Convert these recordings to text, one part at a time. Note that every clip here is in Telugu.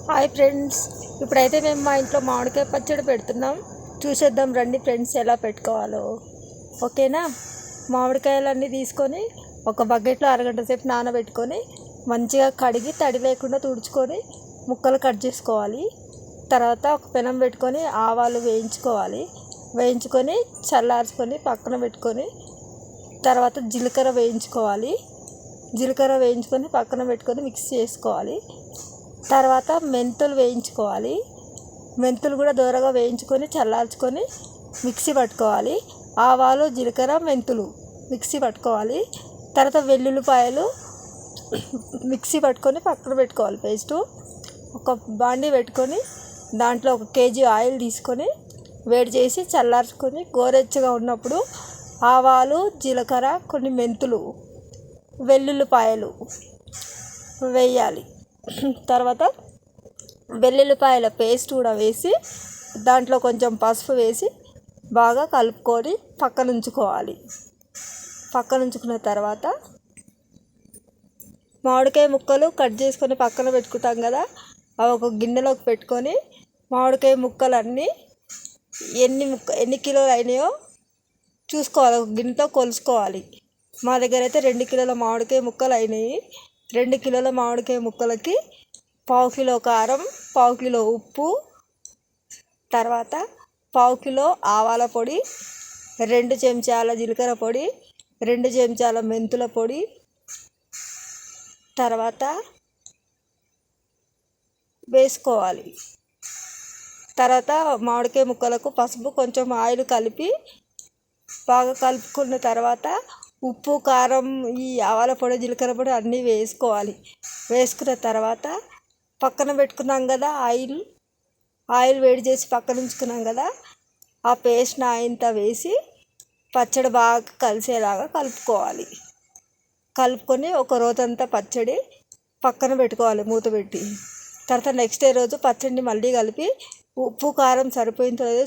హాయ్ ఫ్రెండ్స్, ఇప్పుడైతే మేము మా ఇంట్లో మామిడికాయ పచ్చడి పెడుతున్నాం. చూసేద్దాం రండి ఫ్రెండ్స్, ఎలా పెట్టుకోవాలో. ఓకేనా? మామిడికాయలన్నీ తీసుకొని ఒక బకెట్లో అరగంట సేపు నానబెట్టుకొని మంచిగా కడిగి తడి లేకుండా తుడుచుకొని ముక్కలు కట్ చేసుకోవాలి. తర్వాత ఒక పెనం పెట్టుకొని ఆవాలు వేయించుకొని చల్లార్చుకొని పక్కన పెట్టుకొని, తర్వాత జీలకర్ర వేయించుకొని పక్కన పెట్టుకొని మిక్స్ చేసుకోవాలి. తర్వాత మెంతులు వేయించుకోవాలి. మెంతులు కూడా దూరగా వేయించుకొని చల్లార్చుకొని మిక్సీ పట్టుకోవాలి. ఆవాలు, జీలకర్ర, మెంతులు మిక్సీ పట్టుకోవాలి. తర్వాత వెల్లుల్లిపాయలు మిక్సీ పట్టుకొని పక్కన పెట్టుకోవాలి పేస్టు. ఒక బాండీ పెట్టుకొని దాంట్లో 1 kg ఆయిల్ తీసుకొని వేడి చేసి చల్లార్చుకొని గోరెచ్చగా ఉన్నప్పుడు ఆవాలు, జీలకర్ర, కొన్ని మెంతులు, వెల్లుల్లిపాయలు వేయాలి. తర్వాత వెల్లుల్లిపాయల పేస్ట్ కూడా వేసి దాంట్లో కొంచెం పసుపు వేసి బాగా కలుపుకొని పక్కన ఉంచుకున్న తర్వాత మామిడికాయ ముక్కలు కట్ చేసుకొని పక్కన పెట్టుకుంటాం కదా, అవి ఒక గిన్నెలోకి పెట్టుకొని మామిడికాయ ముక్కలన్నీ ఎన్ని కిలోలు అయినాయో చూసుకోవాలి. ఒక గిన్నెతో కొలుసుకోవాలి. మా దగ్గర అయితే 2 కిలోల మామిడికాయ ముక్కలు అయినాయి. 2 కిలోల మామిడికాయ ముక్కలకి 1/2 కిలో కారం, 1/2 కిలో ఉప్పు, తర్వాత 1/2 కిలో ఆవాల పొడి, 2 చెంచాల జీలకర్ర పొడి, 2 చెంచాల మెంతుల పొడి, తర్వాత వేసుకోవాలి. తర్వాత మామిడికాయ ముక్కలకు పసుపు, కొంచెం ఆయిల్ కలిపి బాగా కలుపుకున్న తర్వాత ఉప్పు, కారం, ఈ ఆవాల పొడి, జీలకర్ర పొడి అన్నీ వేసుకోవాలి. వేసుకున్న తర్వాత పక్కన పెట్టుకున్నాం కదా, ఆయిల్ వేడి చేసి పక్కన ఉంచుకున్నాం కదా, ఆ పేస్ట్ని ఆయంతా వేసి పచ్చడి బాగా కలిసేలాగా కలుపుకొని ఒక రోజంతా పచ్చడి పక్కన పెట్టుకోవాలి మూత పెట్టి. తర్వాత నెక్స్ట్ డే రోజు పచ్చడిని మళ్ళీ కలిపి ఉప్పు, కారం సరిపోయిందో లేదో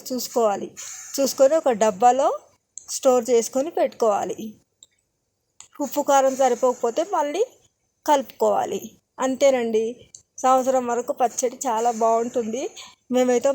చూసుకొని ఒక డబ్బాలో స్టోర్ చేసుకొని పెట్టుకోవాలి. ఉప్పు, కారం సరిపోకపోతే మళ్ళీ కలుపుకోవాలి. అంతేనండి. సంవత్సరం వరకు పచ్చడి చాలా బాగుంటుంది. మేమైతే